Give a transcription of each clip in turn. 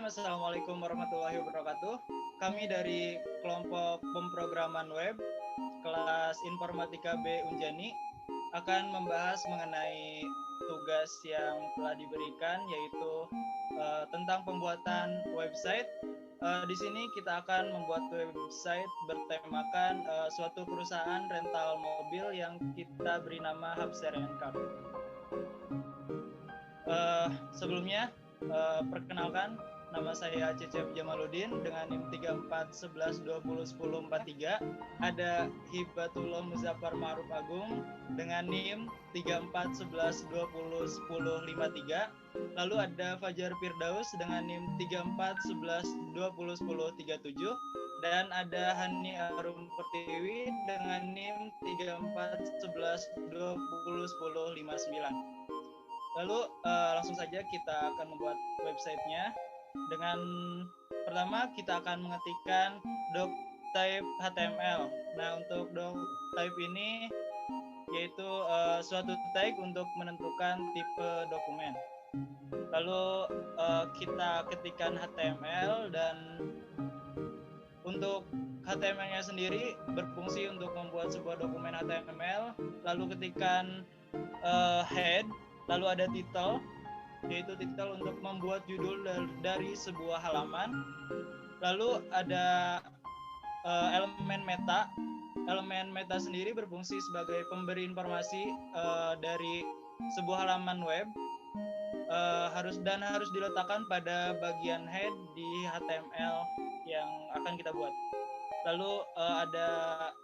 Assalamualaikum warahmatullahi wabarakatuh. Kami dari kelompok pemrograman web kelas Informatika B Unjani akan membahas mengenai tugas yang telah diberikan, yaitu tentang pembuatan website. Di sini kita akan membuat website bertemakan suatu perusahaan rental mobil yang kita beri nama Hubshare Car. Sebelumnya, perkenalkan, nama saya Cecep Jamaluddin dengan NIM 3411201043. Ada Hibatullah Muzaffar Ma'ruf Agung dengan NIM 3411201053. Lalu ada Fajar Firdaus dengan NIM 3411201037. Dan ada Hani Arum Pertiwi dengan NIM 3411201059. Lalu langsung saja kita akan membuat websitenya. Dengan pertama kita akan mengetikkan doctype HTML. Nah, untuk doctype ini yaitu suatu tag untuk menentukan tipe dokumen. Lalu kita ketikkan HTML, dan untuk HTML-nya sendiri berfungsi untuk membuat sebuah dokumen HTML. Lalu ketikkan head, lalu ada title, yaitu title untuk membuat judul dari sebuah halaman. Lalu ada elemen meta. Elemen meta sendiri berfungsi sebagai pemberi informasi dari sebuah halaman web, harus diletakkan pada bagian head di HTML yang akan kita buat. Lalu ada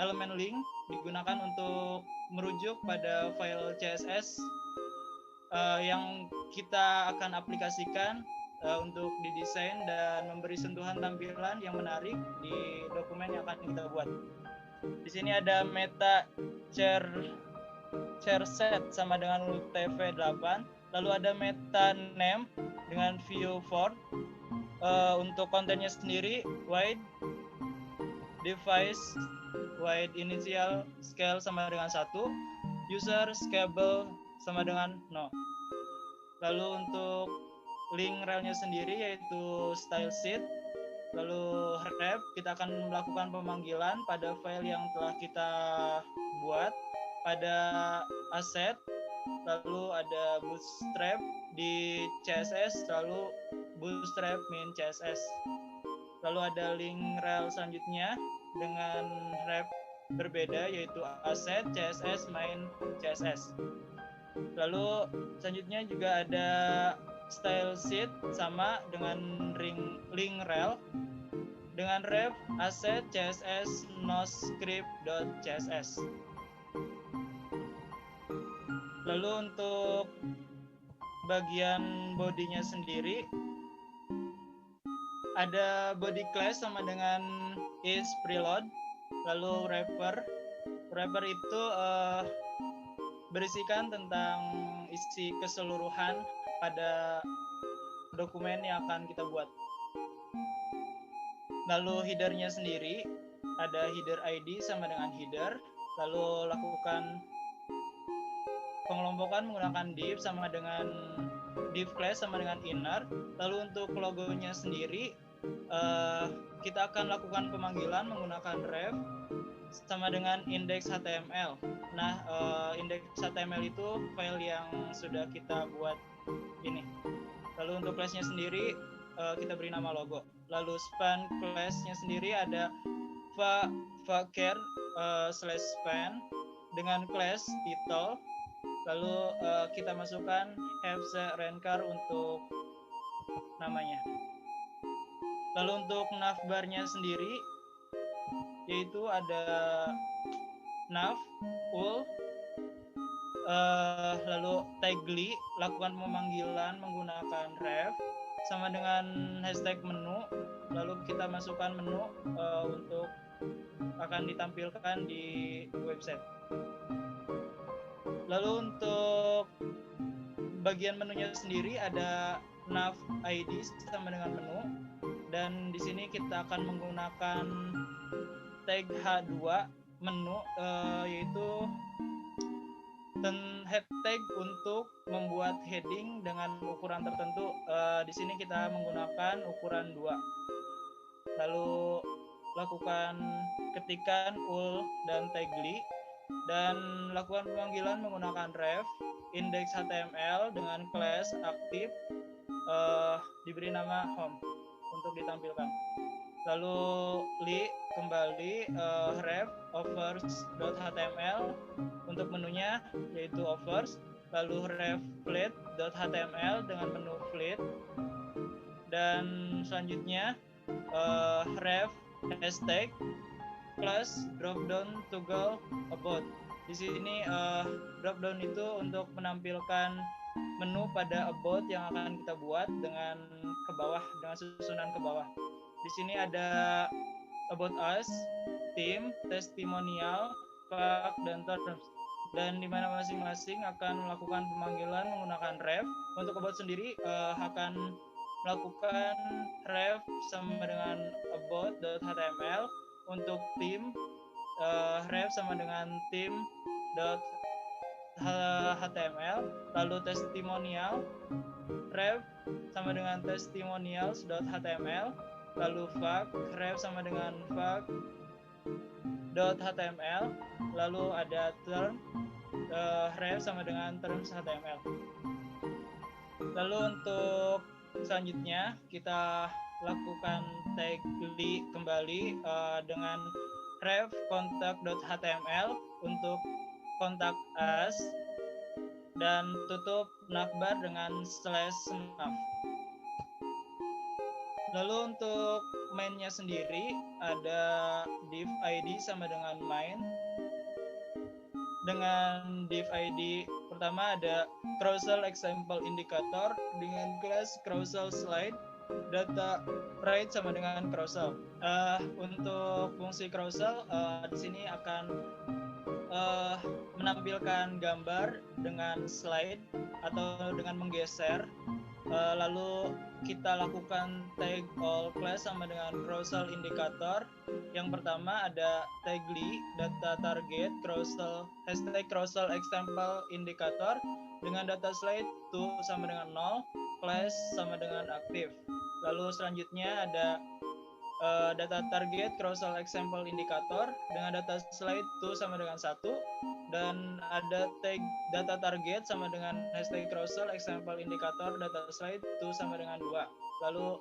elemen link, digunakan untuk merujuk pada file CSS yang kita akan aplikasikan untuk didesain dan memberi sentuhan tampilan yang menarik di dokumen yang akan kita buat. Di sini ada meta char set sama dengan UTF-8. Lalu ada meta name dengan view for. Untuk kontennya sendiri, wide device, wide initial scale sama dengan 1, user scalable sama dengan 0. Lalu untuk link rel-nya sendiri yaitu style sheet. Lalu ref, kita akan melakukan pemanggilan pada file yang telah kita buat pada asset. Lalu ada bootstrap di CSS, lalu bootstrap min CSS. Lalu ada link rel selanjutnya dengan ref berbeda, yaitu asset CSS main CSS. Lalu selanjutnya juga ada style sheet sama dengan link rel dengan ref asset CSS noscript.css. Lalu untuk bagian bodinya sendiri ada body class sama dengan is preload. Lalu wrapper itu berisikan tentang isi keseluruhan pada dokumen yang akan kita buat. Lalu headernya sendiri ada header ID sama dengan header. Lalu lakukan pengelompokan menggunakan div sama dengan div class sama dengan inner. Lalu untuk logonya sendiri kita akan lakukan pemanggilan menggunakan ref sama dengan index HTML. Nah, index HTML itu file yang sudah kita buat ini. Lalu untuk class-nya sendiri kita beri nama logo. Lalu span class-nya sendiri ada var_char /span dengan class title. Lalu kita masukkan Hubshare Car untuk namanya. Lalu untuk navbar-nya sendiri yaitu ada nav, ul, lalu tagly, lakukan pemanggilan menggunakan ref sama dengan hashtag menu. Lalu kita masukkan menu untuk akan ditampilkan di website. Lalu untuk bagian menunya sendiri ada nav ID sama dengan menu, dan di sini kita akan menggunakan tag H2 menu, yaitu head tag untuk membuat heading dengan ukuran tertentu. Di sini kita menggunakan ukuran 2. Lalu lakukan ketikan ul dan tagli dan lakukan pemanggilan menggunakan ref index HTML dengan class aktif, diberi nama home untuk ditampilkan. Lalu kembali ref offers.html untuk menunya yaitu offers, lalu ref fleet.html dengan menu fleet, dan selanjutnya ref hashtag plus dropdown toggle about. Di sini dropdown itu untuk menampilkan menu pada about yang akan kita buat dengan ke bawah, dengan susunan ke bawah. Di sini ada about us, team, testimonial, fact, dan terms. Dan di mana masing-masing akan melakukan pemanggilan menggunakan ref. Untuk about sendiri akan melakukan ref sama dengan about.html. Untuk team ref sama dengan team.html. Lalu testimonial ref sama dengan testimonials.html. Lalu fact ref sama dengan fact.html. Lalu ada term ref sama dengan terms.html. Lalu untuk selanjutnya kita lakukan tag kembali dengan ref contact.html untuk contact us, dan tutup navbar dengan /nav. Lalu untuk main-nya sendiri ada div id sama dengan main. Dengan div id pertama ada carousel example indicator dengan class carousel slide, data right sama dengan carousel. Untuk fungsi carousel di sini akan menampilkan gambar dengan slide atau dengan menggeser. Lalu kita lakukan tag all class sama dengan carousel indicator. Yang pertama ada tag data target carousel hashtag carousel example indicator dengan data slide to sama dengan 0, class sama dengan aktif. Lalu selanjutnya ada data target carousel example indicator dengan data slide to sama dengan 1, dan ada tag data target sama dengan hashtag carousel example indicator data slide to sama dengan 2. Lalu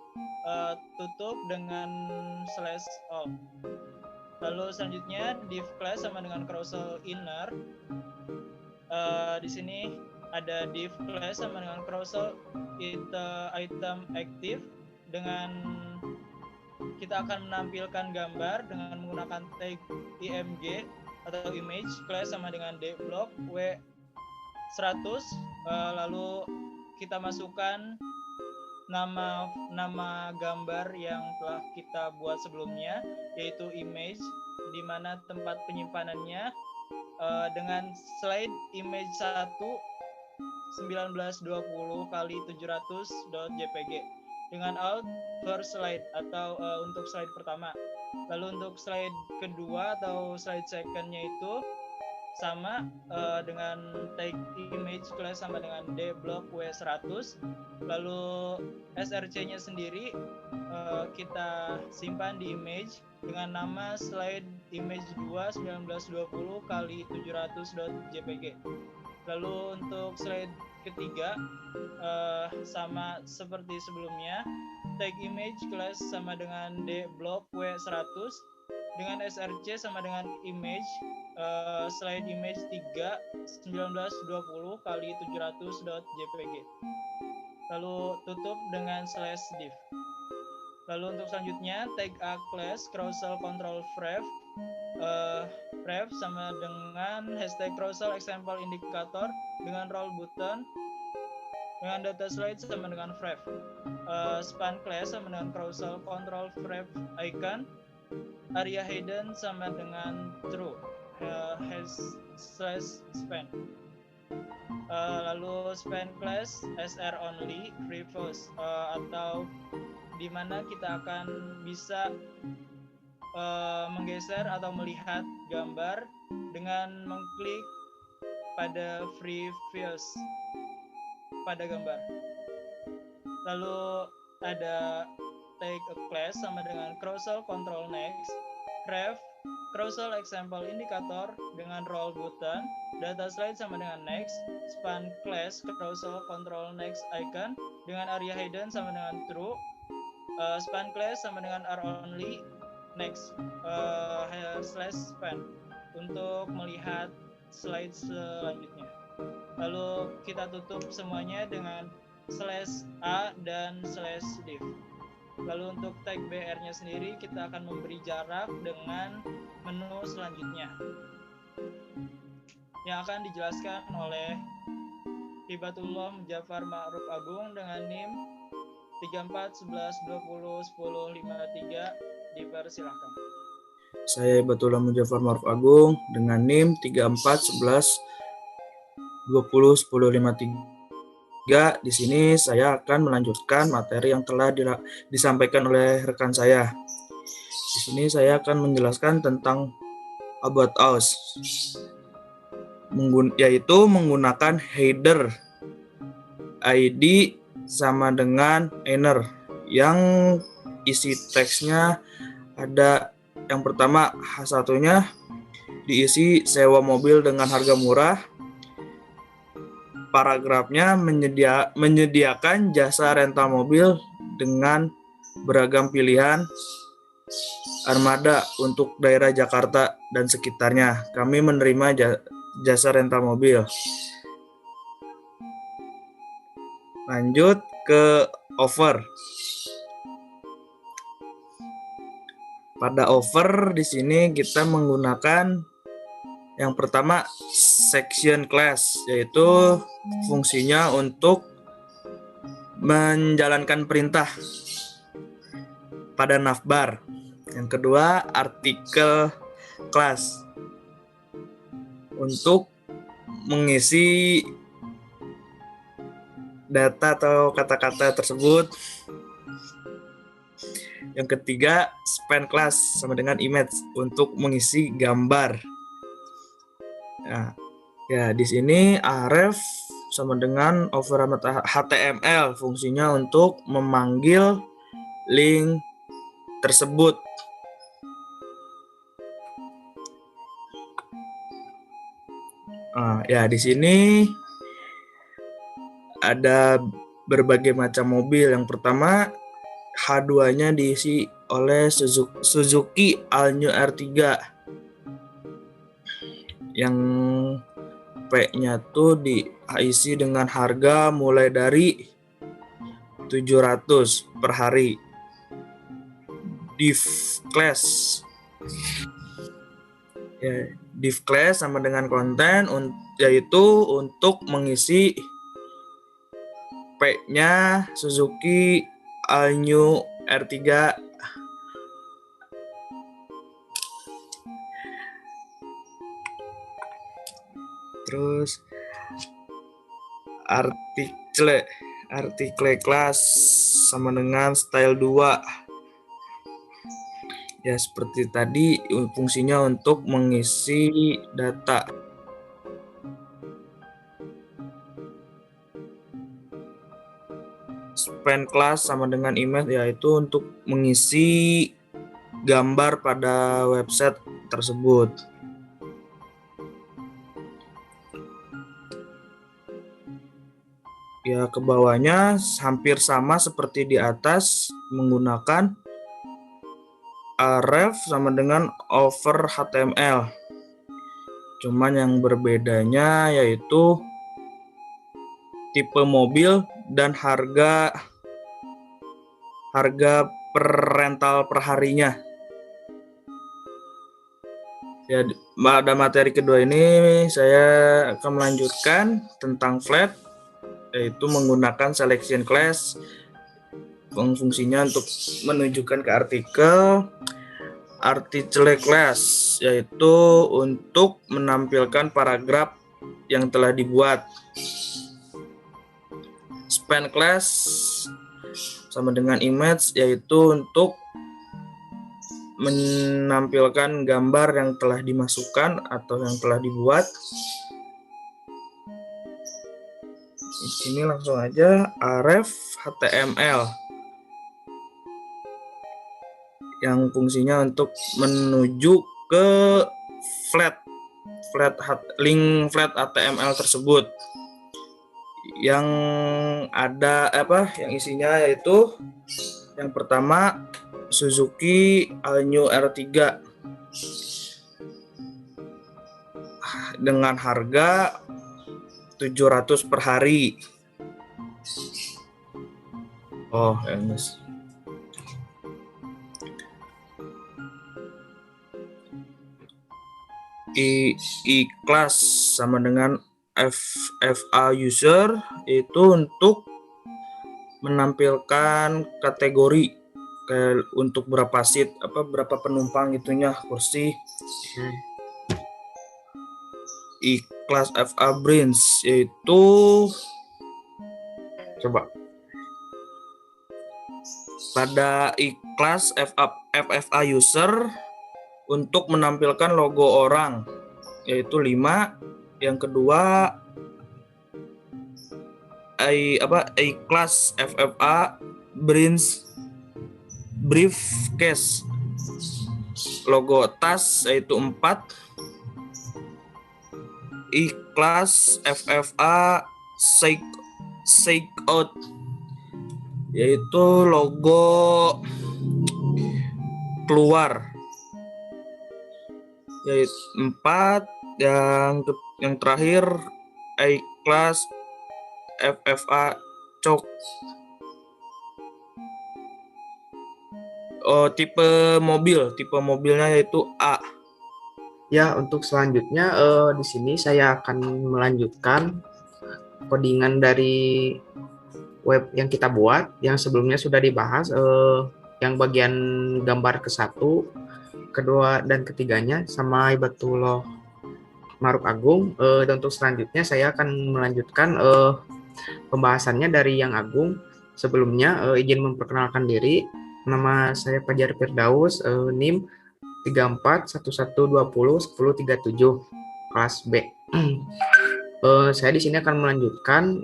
tutup dengan /all. Lalu selanjutnya div class sama dengan carousel inner. Di sini ada div class sama dengan carousel item active. Dengan kita akan menampilkan gambar dengan menggunakan tag img atau image class sama dengan dblock w100. Lalu kita masukkan nama gambar yang telah kita buat sebelumnya yaitu image, di mana tempat penyimpanannya dengan slide image 1 1920x700.jpg dengan alt first slide atau untuk slide pertama. Lalu untuk slide kedua atau slide secondnya itu sama dengan tag image class sama dengan dblock w100. Lalu src-nya sendiri kita simpan di image dengan nama slide image 2 1920x700.jpg. Lalu untuk slide ketiga sama seperti sebelumnya, tag image class sama dengan dblock w100 dengan src sama dengan image slide image 3 1920x700.jpg. Lalu tutup dengan /div. Lalu untuk selanjutnya tag a class carousel control ref sama dengan hashtag carousel example indicator dengan roll button dengan data slide sama dengan ref. Span class sama dengan carousel control ref icon. Area hidden sama dengan true /span. Lalu span class sr only previous atau di mana kita akan bisa menggeser atau melihat gambar dengan mengklik pada previous pada gambar. Lalu ada take a class sama dengan carousel control next, ref carousel example indicator dengan roll button, data slide sama dengan next, span class carousel control next icon dengan area hidden sama dengan true, span class sama dengan are only next slash span untuk melihat slide selanjutnya. Lalu kita tutup semuanya dengan slash a dan slash div. Lalu untuk tag BR-nya sendiri kita akan memberi jarak dengan menu selanjutnya yang akan dijelaskan oleh Hibatullah Muzaffar Ma'ruf Agung dengan NIM 3411201053. Dipersilahkan. Saya Hibatullah Muzaffar Ma'ruf Agung dengan NIM 3411201053. Di sini saya akan melanjutkan materi yang telah disampaikan oleh rekan saya. Di sini saya akan menjelaskan tentang About Us, yaitu menggunakan header ID sama dengan inner, yang isi teksnya ada yang pertama H1-nya diisi sewa mobil dengan harga murah. Paragrafnya menyediakan jasa rental mobil dengan beragam pilihan armada untuk daerah Jakarta dan sekitarnya. Kami menerima jasa rental mobil. Lanjut ke offer. Pada offer di sini kita menggunakan yang pertama section class, yaitu fungsinya untuk menjalankan perintah pada navbar. Yang kedua artikel class untuk mengisi data atau kata-kata tersebut. Yang ketiga span class sama dengan image untuk mengisi gambar. Nah, ya di sini aref sama dengan over HTML, fungsinya untuk memanggil link tersebut. Ya di sini ada berbagai macam mobil. Yang pertama H2-nya diisi oleh Suzuki Alnya R3 yang P-nya tuh diisi dengan harga mulai dari 700 per hari. Div class, ya, div class sama dengan konten, yaitu untuk mengisi P-nya Suzuki Alnya R3. Terus artikel kelas sama dengan style 2. Ya seperti tadi, fungsinya untuk mengisi data. Span class sama dengan image, yaitu untuk mengisi gambar pada website tersebut. Ya ke bawahnya hampir sama seperti di atas, menggunakan ref sama dengan over HTML. Cuman yang berbedanya yaitu tipe mobil dan harga per rental per harinya. Ya, pada materi kedua ini saya akan melanjutkan tentang flat, yaitu menggunakan selection class, fungsinya untuk menunjukkan ke article class, yaitu untuk menampilkan paragraf yang telah dibuat. Span class sama dengan image, yaitu untuk menampilkan gambar yang telah dimasukkan atau yang telah dibuat. Ini langsung aja aref HTML yang fungsinya untuk menuju ke link flat HTML tersebut yang ada yang isinya yaitu yang pertama Suzuki All-New R3 dengan harga 700 per hari. Oh, Ernest. I-class sama dengan FFA user itu untuk menampilkan kategori kayak untuk berapa seat, berapa penumpang itunya kursi. I-class FA branch yaitu pada I-class FFA user untuk menampilkan logo orang yaitu 5. Yang kedua I-class FFA branch briefcase logo tas yaitu 4. I-class FFA shake out yaitu logo keluar yaitu 4. Yang terakhir I-class FFA chalk. Tipe mobilnya yaitu A. Ya, untuk selanjutnya di sini saya akan melanjutkan codingan dari web yang kita buat, yang sebelumnya sudah dibahas, yang bagian gambar ke-1, kedua, dan ketiganya sama Hibatullah Maruf Agung. Dan untuk selanjutnya saya akan melanjutkan pembahasannya dari yang Agung. Sebelumnya izin memperkenalkan diri, nama saya Fajar Firdaus, NIM 3411201037 kelas B. Saya di sini akan melanjutkan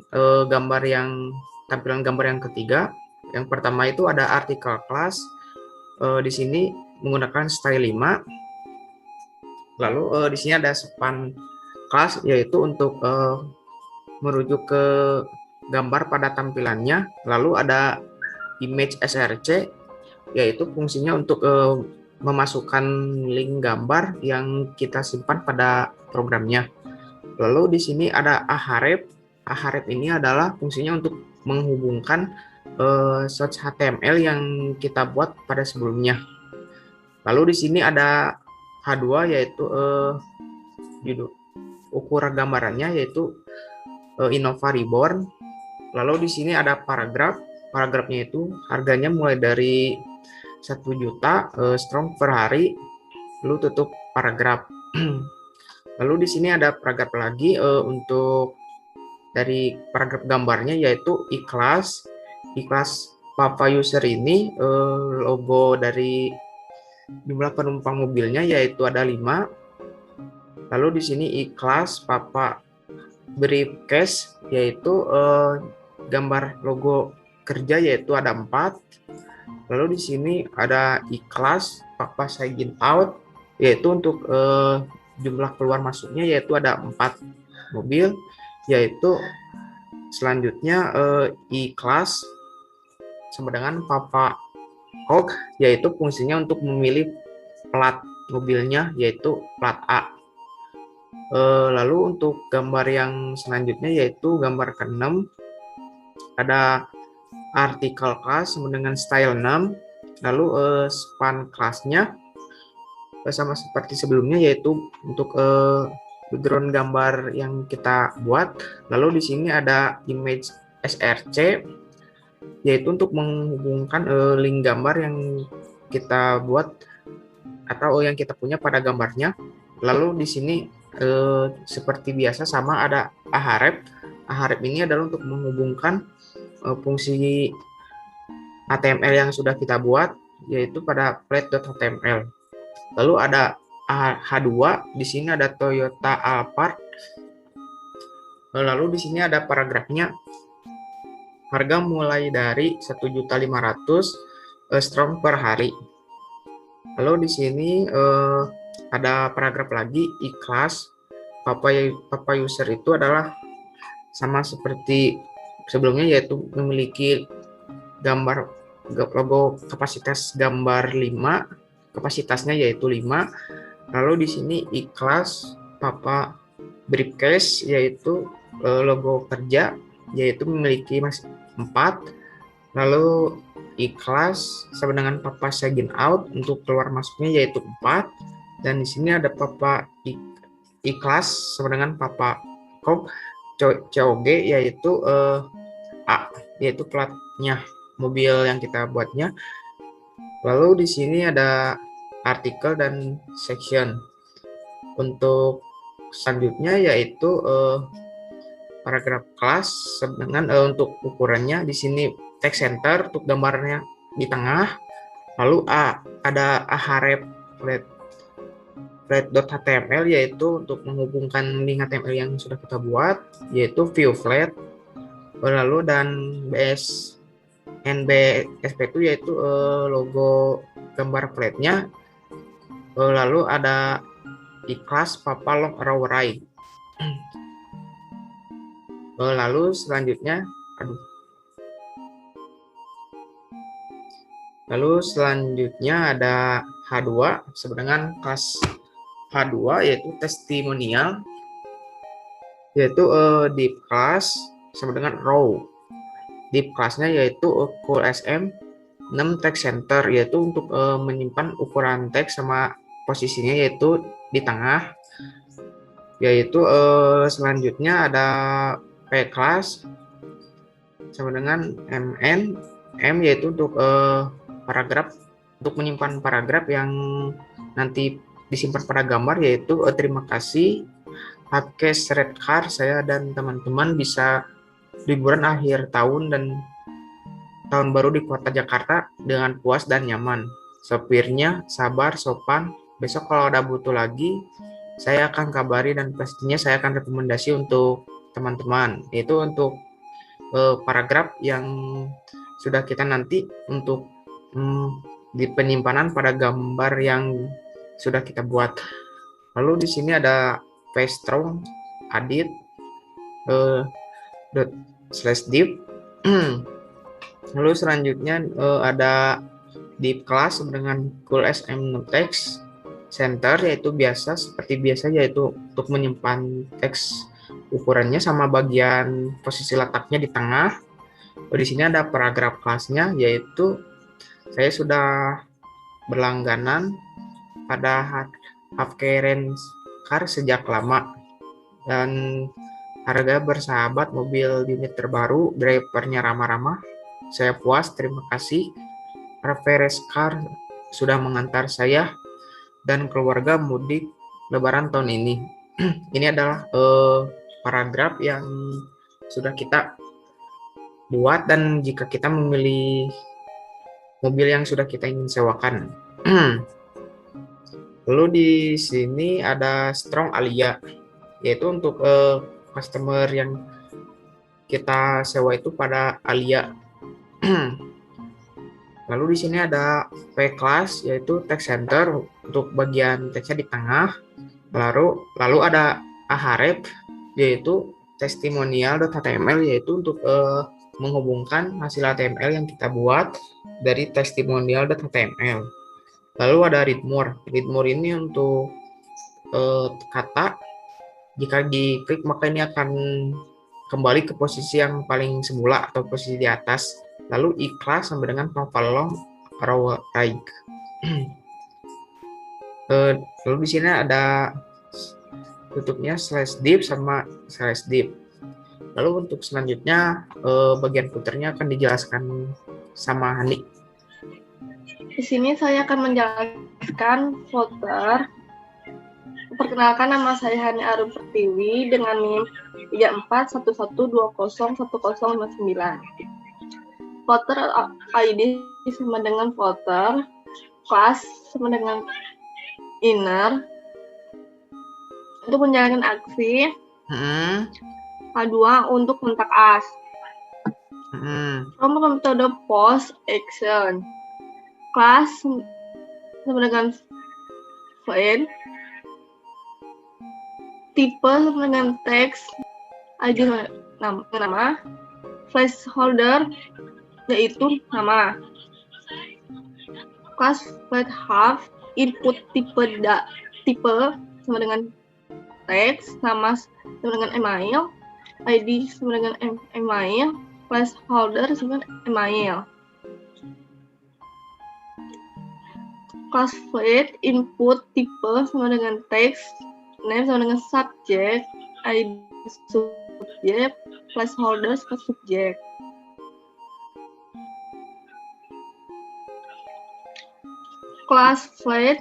tampilan gambar yang ketiga. Yang pertama itu ada artikel kelas. Di sini menggunakan style 5. Lalu di sini ada span kelas, yaitu untuk merujuk ke gambar pada tampilannya. Lalu ada image src, yaitu fungsinya untuk memasukkan link gambar yang kita simpan pada programnya. Lalu di sini ada ahref. Ahref ini adalah fungsinya untuk menghubungkan source HTML yang kita buat pada sebelumnya. Lalu di sini ada H2, yaitu judul ukuran gambarannya yaitu Innova Reborn. Lalu di sini ada paragraf. Paragrafnya itu harganya mulai dari 1 juta strong per hari, lalu tutup paragraf. Lalu di sini ada paragraf lagi untuk dari paragraf gambarnya yaitu I-class Papa user ini logo dari jumlah penumpang mobilnya yaitu ada 5. Lalu di sini I-class Papa briefcase yaitu gambar logo kerja yaitu ada 4. Lalu di sini ada I-class Papa sign out yaitu untuk jumlah keluar masuknya yaitu ada 4 mobil. Yaitu selanjutnya I-class sama dengan Papa Hawk, yaitu fungsinya untuk memilih plat mobilnya yaitu plat A. Lalu untuk gambar yang selanjutnya yaitu gambar ke-6, ada artikel class sama dengan style 6. Lalu span kelasnya sama seperti sebelumnya yaitu untuk background gambar yang kita buat. Lalu di sini ada image src yaitu untuk menghubungkan link gambar yang kita buat atau yang kita punya pada gambarnya. Lalu di sini seperti biasa sama ada ahref. Ahref ini adalah untuk menghubungkan fungsi HTML yang sudah kita buat yaitu pada plate.html. Lalu ada H2, di sini ada Toyota Alphard. Lalu di sini ada paragrafnya. Harga mulai dari 1.500.000 strong per hari. Lalu di sini ada paragraf lagi, ikhlas. Papa user itu adalah sama seperti sebelumnya, yaitu memiliki gambar logo kapasitas gambar 5, kapasitasnya yaitu 5. Lalu di sini ikhlas Papa briefcase, yaitu logo kerja, yaitu memiliki 4. Lalu ikhlas sama dengan Papa sign out, untuk keluar masuknya yaitu 4. Dan di sini ada Papa ikhlas sama dengan Papa COG, yaitu A, yaitu platnya mobil yang kita buatnya. Lalu di sini ada artikel dan section. Untuk selanjutnya yaitu paragraf kelas dengan untuk ukurannya di sini text center, untuk gambarnya di tengah. Lalu A, ada href flat.html, yaitu untuk menghubungkan link HTML yang sudah kita buat, yaitu view flat. Lalu dan NBSP itu yaitu logo gambar flatnya. Lalu ada ikhlas Papa long arrow right. Lalu selanjutnya ada H2 sama dengan kelas H2, yaitu testimonial, yaitu deep class sama dengan row. Deep classnya yaitu cool SM 6 text center, yaitu untuk menyimpan ukuran teks sama posisinya yaitu di tengah. Yaitu selanjutnya ada P class sama dengan MN M, yaitu untuk paragraf, untuk menyimpan paragraf yang nanti disimpan pada gambar, yaitu terima kasih Hapkes Red Car, saya dan teman-teman bisa liburan akhir tahun dan tahun baru di kota Jakarta dengan puas dan nyaman. Sopirnya sabar, sopan. Besok kalau ada butuh lagi, saya akan kabari dan pastinya saya akan rekomendasi untuk teman-teman. Itu untuk paragraf yang sudah kita nanti untuk di penyimpanan pada gambar yang sudah kita buat. Lalu di sini ada paste strong edit /div. Lalu selanjutnya ada deep class dengan cool SM text center, yaitu biasa seperti biasa, yaitu untuk menyimpan teks ukurannya sama bagian posisi letaknya di tengah. Di sini ada paragraf kelasnya, yaitu saya sudah berlangganan pada Hapkes Car sejak lama dan harga bersahabat, mobil unit terbaru, drivernya ramah-ramah. Saya puas, terima kasih. Hapkes Car sudah mengantar saya dan keluarga mudik Lebaran tahun ini. Ini adalah paragraf yang sudah kita buat, dan jika kita memilih mobil yang sudah kita ingin sewakan. Lalu di sini ada strong alia, yaitu untuk customer yang kita sewa itu pada alia. Lalu di sini ada P class, yaitu text center, untuk bagian teksnya di tengah. Lalu ada href, yaitu testimonial.html, yaitu untuk menghubungkan hasil HTML yang kita buat dari testimonial.html. Lalu ada read more. Read more ini untuk kata, jika diklik maka ini akan kembali ke posisi yang paling semula atau posisi di atas. Lalu ikhlas sama dengan Papa long arrow right. Lalu di sini ada tutupnya /div sama /div. Lalu untuk selanjutnya bagian footernya akan dijelaskan sama Hani. Di sini saya akan menjelaskan footer. Perkenalkan, nama saya Hani Arum Pertiwi dengan NIM 3411201059. Footer ID sama dengan footer, class sama dengan inner. Untuk menjalankan aksi, H2 untuk kontak us. Mm-mm. From metode post action. Kelas sama dengan file. Tipe sama dengan teks. ID nama. Placeholder yaitu nama. Kelas flat half. Input tipe sama dengan teks, nama sama dengan email, ID sama dengan email, placeholder sama dengan email. Kelas flat input tipe sama dengan teks, name sama dengan subject, ID subject, placeholder sama subject. Kelas flat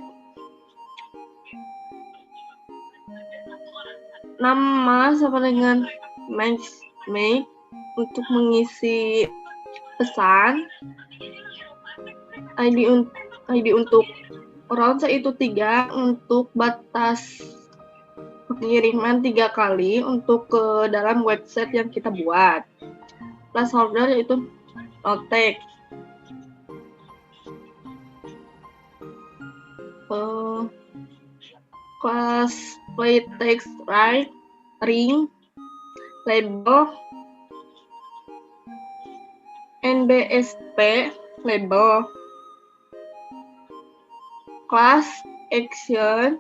nama sama dengan make untuk mengisi pesan, ID untuk round itu 3, untuk batas pengiriman 3 kali untuk ke dalam website yang kita buat. Placeholder yaitu notek. Kelas play text right ring label NBSP label. Kelas action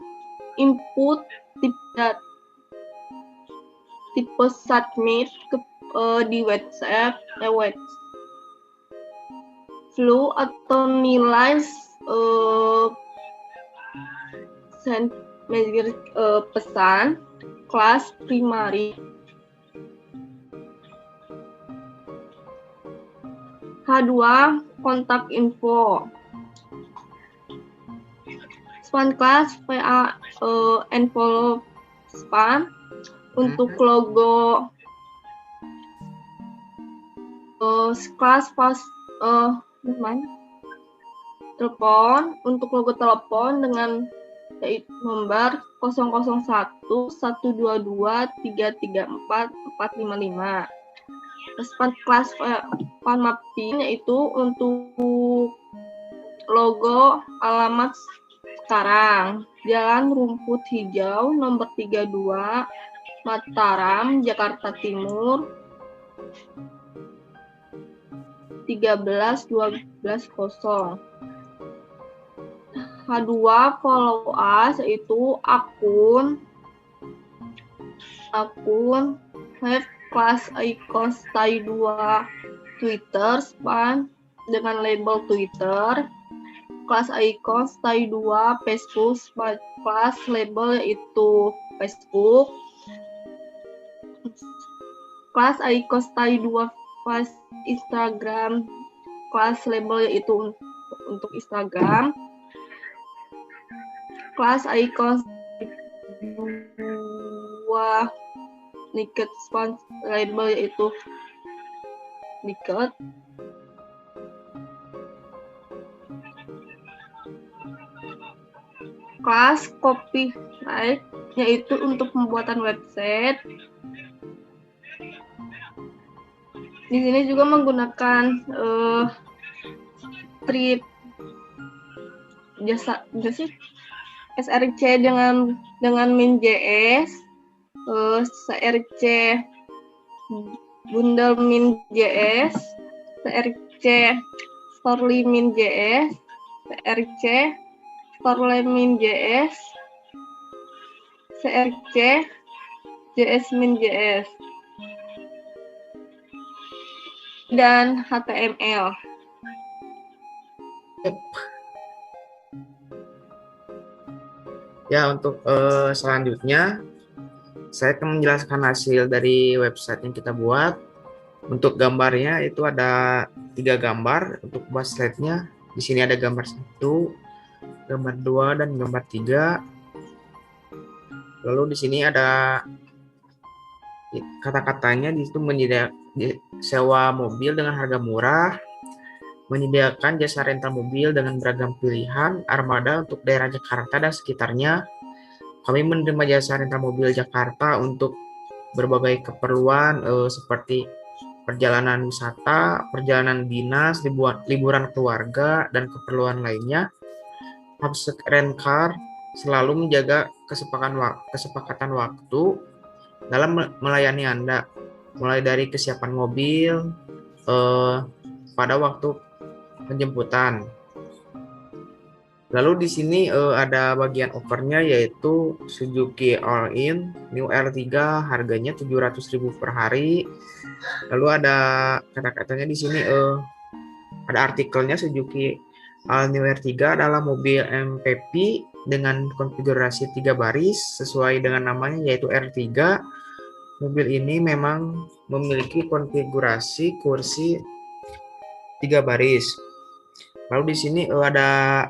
input tipe submit di WhatsApp flow atau nilai send message pesan. Kelas primary. H2 kontak info. Span class VA envelope span untuk logo kelas pas telepon untuk logo telepon dengan nomor 001 122 334 455. Span kelas span mapping yaitu untuk logo alamat sekarang Jalan Rumput Hijau nomor 32 Mataram Jakarta Timur 13-12-0. H2 follow us yaitu akun have class icon stay 2 Twitter span dengan label Twitter. Kelas icon stay 2 Facebook span kelas label yaitu Facebook. Kelas icon stay 2 Instagram kelas label yaitu untuk Instagram. Kelas icon 2 Naked span label yaitu Naked. Kelas copyright yaitu untuk pembuatan website. Di sini juga menggunakan script jasa SRC dengan min.js, CRC bundle min.js, CRC story min.js, CRC story min.js, CRC JS min.js, dan HTML. Ya, untuk selanjutnya saya akan menjelaskan hasil dari website yang kita buat. Untuk gambarnya itu ada 3 gambar. Untuk buat slide-nya di sini ada gambar 1, gambar 2, dan gambar 3. Lalu di sini ada kata-katanya, di situ sewa mobil dengan harga murah, menyediakan jasa rental mobil dengan beragam pilihan, armada untuk daerah Jakarta dan sekitarnya. Kami menerima jasa rental mobil Jakarta untuk berbagai keperluan seperti perjalanan wisata, perjalanan dinas, liburan keluarga, dan keperluan lainnya. Hubs Rent Car selalu menjaga kesepakatan waktu dalam melayani Anda, mulai dari kesiapan mobil pada waktu penjemputan. Lalu di sini ada bagian offernya, yaitu Suzuki All-in New R3 harganya 700.000 per hari. Lalu ada kata-katanya di sini ada artikelnya, Suzuki All New R3 adalah mobil MPV dengan konfigurasi 3 baris sesuai dengan namanya, yaitu R3. Mobil ini memang memiliki konfigurasi kursi 3 baris. Lalu di sini ada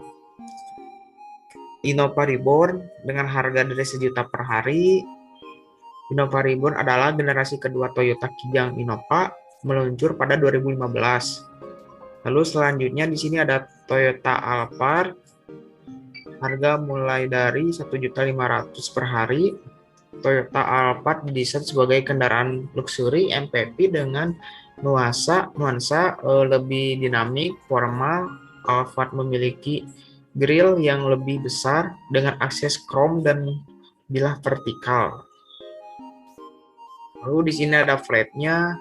Innova Reborn dengan harga dari 1 juta per hari. Innova Reborn adalah generasi kedua Toyota Kijang Innova, meluncur pada 2015. Lalu selanjutnya di sini ada Toyota Alphard, harga mulai dari 1.500.000 per hari. Toyota Alphard didesain sebagai kendaraan luxury MPV dengan nuansa lebih dinamik, formal. Alphard memiliki grill yang lebih besar dengan akses chrome dan bilah vertikal. Lalu di sini ada flatnya,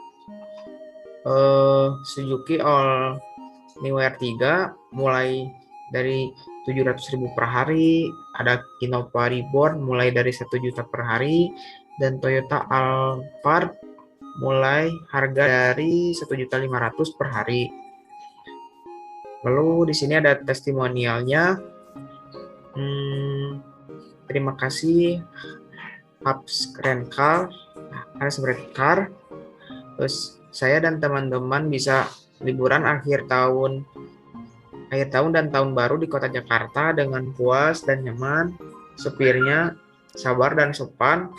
Suzuki All New R3 mulai dari 700.000 per hari, ada Innova Reborn mulai dari 1 juta per hari, dan Toyota Alphard mulai harga dari 1.500.000 per hari. Lalu di sini ada testimonialnya. Terima kasih Hubs Rent Car. Terus saya dan teman-teman bisa liburan akhir tahun dan tahun baru di kota Jakarta dengan puas dan nyaman. Supirnya sabar dan sopan.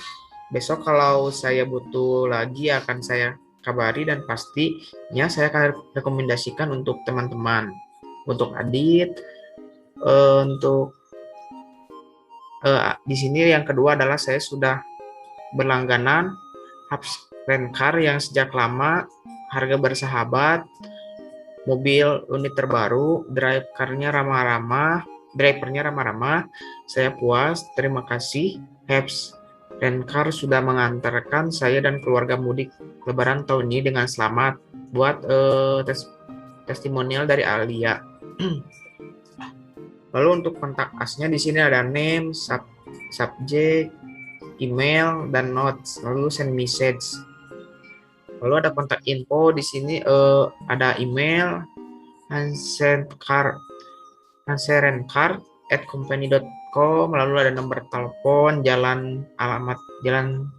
Besok kalau saya butuh lagi akan saya kabari, dan pastinya saya akan rekomendasikan untuk teman-teman. Untuk Adit, di sini yang kedua adalah saya sudah berlangganan Hubs Rent Car yang sejak lama, harga bersahabat, mobil unit terbaru, drivernya ramah-ramah, saya puas. Terima kasih Hubs Rent Car sudah mengantarkan saya dan keluarga mudik Lebaran tahun ini dengan selamat. Buat testimonial dari Alia. Lalu untuk kontak asnya di sini ada name, subject, email, dan notes. Lalu send message. Lalu ada kontak info di sini, ada email hanserencard@company.com. Lalu ada nomor telepon, alamat jalan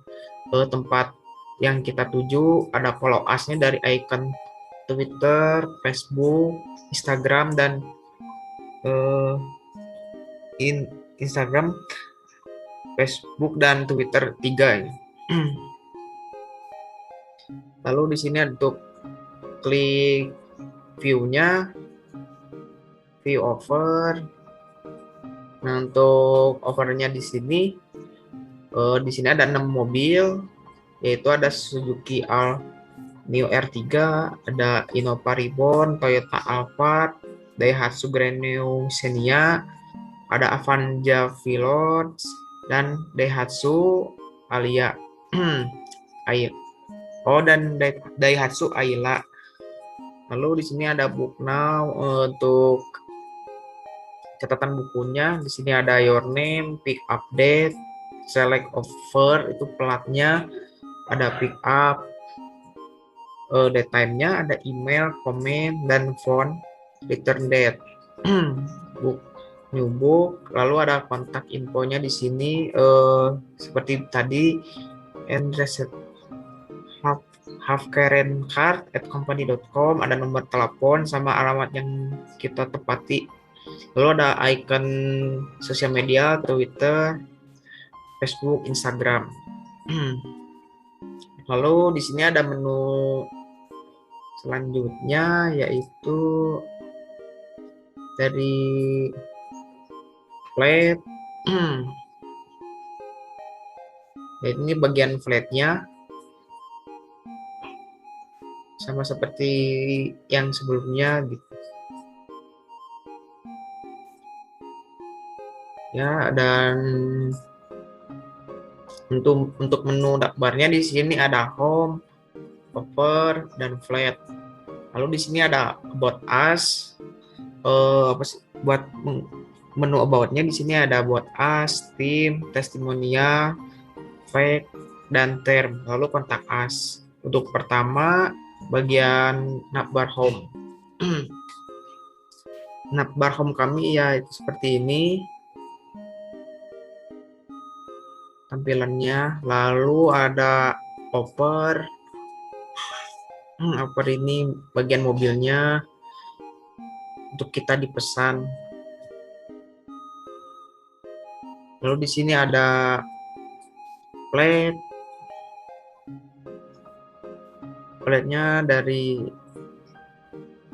tempat yang kita tuju. Ada follow us-nya dari icon Twitter, Facebook, Instagram, dan Instagram, Facebook, dan Twitter 3 ya. Lalu di sini untuk klik view-nya, view offer. Nah, untuk offernya di sini ada 6 mobil, yaitu ada Suzuki All New R3, ada Innova Reborn, Toyota Alphard, Daihatsu Grand New Xenia, ada Avanza Veloz, dan Daihatsu Alia. Dan Daihatsu Ayla. Lalu di sini ada book now. Untuk catatan bukunya di sini ada your name, pick up date, select offer itu platnya, ada pick up date time-nya, ada email, comment, dan phone, return date. New book. Lalu ada kontak infonya di sini seperti tadi, havkerencard@company.com, ada nomor telepon sama alamat yang kita tepati. Lalu ada icon sosial media, Twitter, Facebook, Instagram. Lalu di sini ada menu selanjutnya, yaitu dari flat. Ini bagian flatnya. sama seperti yang sebelumnya gitu. Ya, dan untuk menu dakbarnya di sini ada home, over, dan flat. Lalu di sini ada about us. Buat menu about-nya di sini ada about us, team, testimonial, fact, dan term. Lalu kontak us. Untuk pertama bagian navbar home. Navbar home kami ya itu seperti ini tampilannya. Lalu ada over. Over ini bagian mobilnya untuk kita dipesan. Lalu di sini ada plate. Plate-nya dari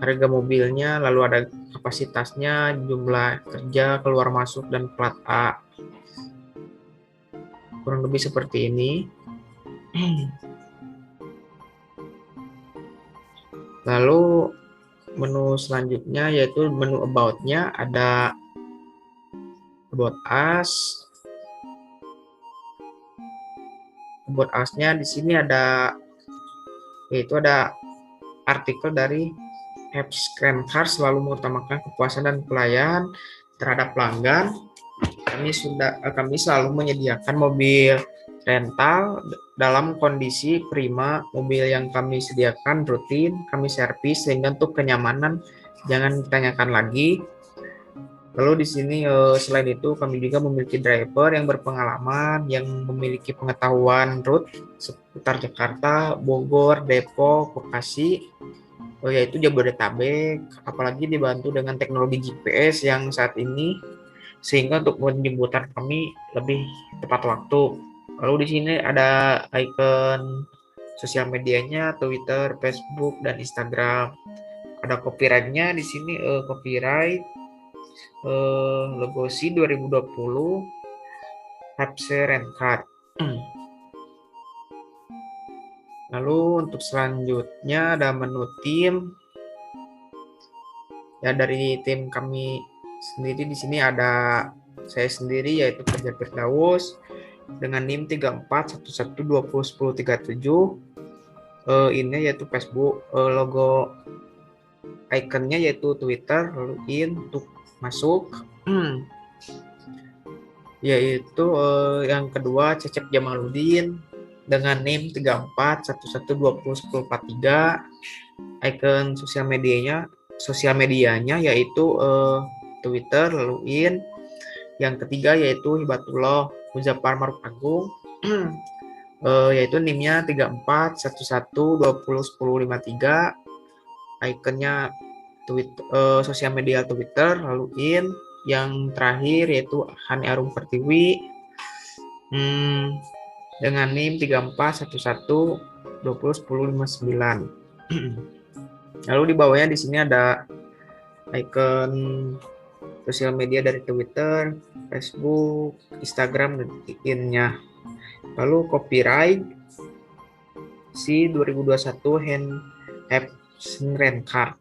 harga mobilnya, lalu ada kapasitasnya, jumlah kerja, keluar masuk, dan plat A. Kurang lebih seperti ini. Lalu menu selanjutnya yaitu menu about-nya, ada about us. About us-nya di sini ada artikel dari Apps Rencar selalu mengutamakan kepuasan dan pelayanan terhadap pelanggan. Kami selalu menyediakan mobil rental dalam kondisi prima. Mobil yang kami sediakan rutin kami servis sehingga untuk kenyamanan jangan ditanyakan lagi. Lalu di sini selain itu kami juga memiliki driver yang berpengalaman, yang memiliki pengetahuan rute seputar Jakarta, Bogor, Depok, Bekasi, yaitu Jabodetabek, apalagi dibantu dengan teknologi GPS yang saat ini sehingga untuk penjemputan kami lebih tepat waktu. Lalu di sini ada icon sosial medianya, Twitter, Facebook, dan Instagram. Ada copyright-nya di sini, copyright logo C 2020 Hapse Rencar. Lalu untuk selanjutnya ada menu tim. Ya, dari tim kami sendiri di sini ada saya sendiri yaitu Fajar Firdaus dengan NIM 3411201037. Ini yaitu Facebook, logo ikonnya yaitu Twitter, lalu in untuk masuk. Yaitu yang kedua Cecep Jamaludin dengan NIM 3411201043. Icon sosial medianya yaitu Twitter, lalu in. Yang ketiga yaitu Hibatullah Muzaffar Maruf Agung, yaitu NIM-nya 3411201053. Ikonnya sosial media Twitter, lalu in. Yang terakhir yaitu Hani Arum Pertiwi dengan NIM 3411201059. Lalu di bawahnya di sini ada icon sosial media dari Twitter, Facebook, Instagram, dan in-nya. Lalu copyright C 2021 Apps Rencar.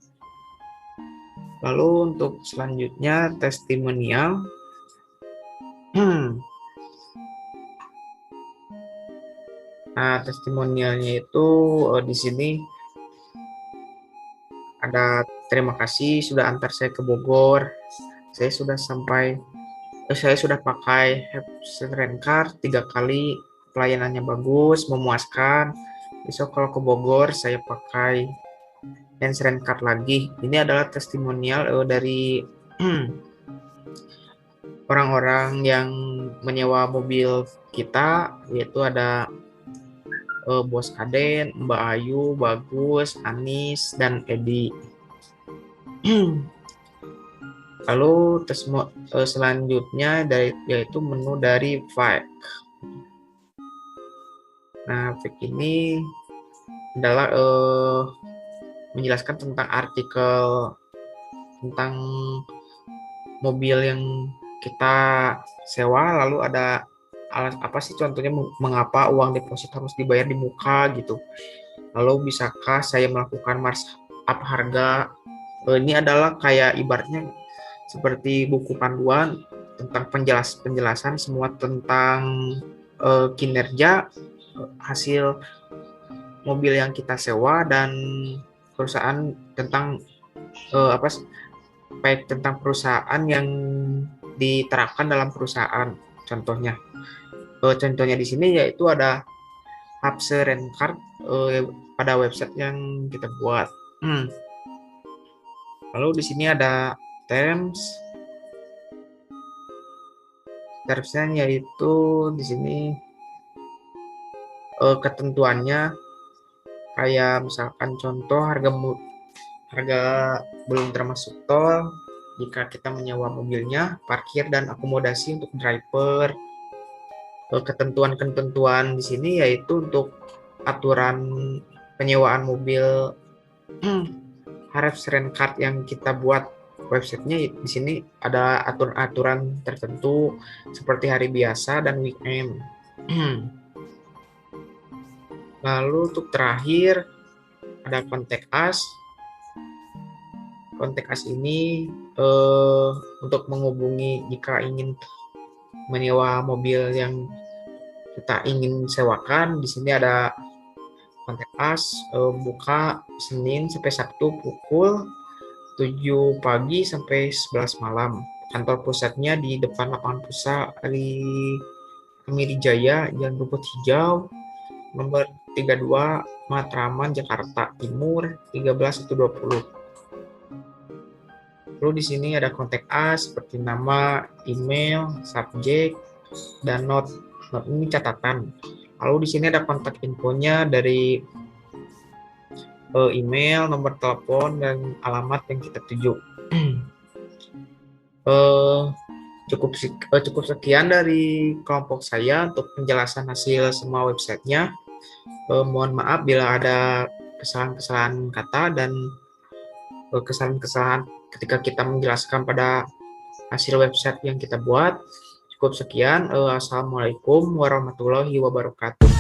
Lalu untuk selanjutnya testimonial. Nah, testimonialnya itu di sini ada terima kasih sudah antar saya ke Bogor. Saya sudah pakai Apps Rencar 3 kali, pelayanannya bagus, memuaskan. Besok kalau ke Bogor saya pakai Apps Rencar lagi. Ini adalah testimonial dari orang-orang yang menyewa mobil kita, yaitu ada Bos Aden, Mbak Ayu, Bagus, Anis, dan Edi. Lalu selanjutnya yaitu menu dari FAQ. Nah, FAQ ini adalah menjelaskan tentang artikel tentang mobil yang kita sewa, lalu ada apa sih contohnya mengapa uang deposit harus dibayar di muka gitu. Lalu bisakah saya melakukan markup harga? Ini adalah kayak ibaratnya seperti buku panduan tentang penjelasan semua tentang kinerja hasil mobil yang kita sewa dan perusahaan tentang baik tentang perusahaan yang diterapkan dalam perusahaan. Contohnya di sini yaitu ada Hapse Rent-A-Car pada website yang kita buat. Lalu di sini ada termsnya yaitu di sini ketentuannya kayak misalkan contoh harga belum termasuk tol jika kita menyewa mobilnya, parkir dan akomodasi untuk driver. Ketentuan-ketentuan di sini yaitu untuk aturan penyewaan mobil Hapse Rent-A-Car yang kita buat websitenya. Di sini ada aturan-aturan tertentu seperti hari biasa dan weekend. Lalu untuk terakhir ada Contact Us. Contact Us ini untuk menghubungi jika ingin menyewa mobil yang kita ingin sewakan. Di sini ada Contact Us, buka Senin sampai Sabtu pukul 7 pagi sampai 11 malam. Kantor pusatnya di depan lapangan futsal di Kemiri Jaya, Jalan Rumput Hijau, nomor 32, Matraman, Jakarta Timur 13120. Lalu di sini ada Contact Us seperti nama, email, subjek, dan note. Note ini catatan. Lalu di sini ada kontak infonya dari email, nomor telepon, dan alamat yang kita tuju. Cukup sekian dari kelompok saya untuk penjelasan hasil semua websitenya. Mohon maaf bila ada kesalahan-kesalahan kata dan kesalahan-kesalahan ketika kita menjelaskan pada hasil website yang kita buat. Cukup sekian. Assalamualaikum warahmatullahi wabarakatuh.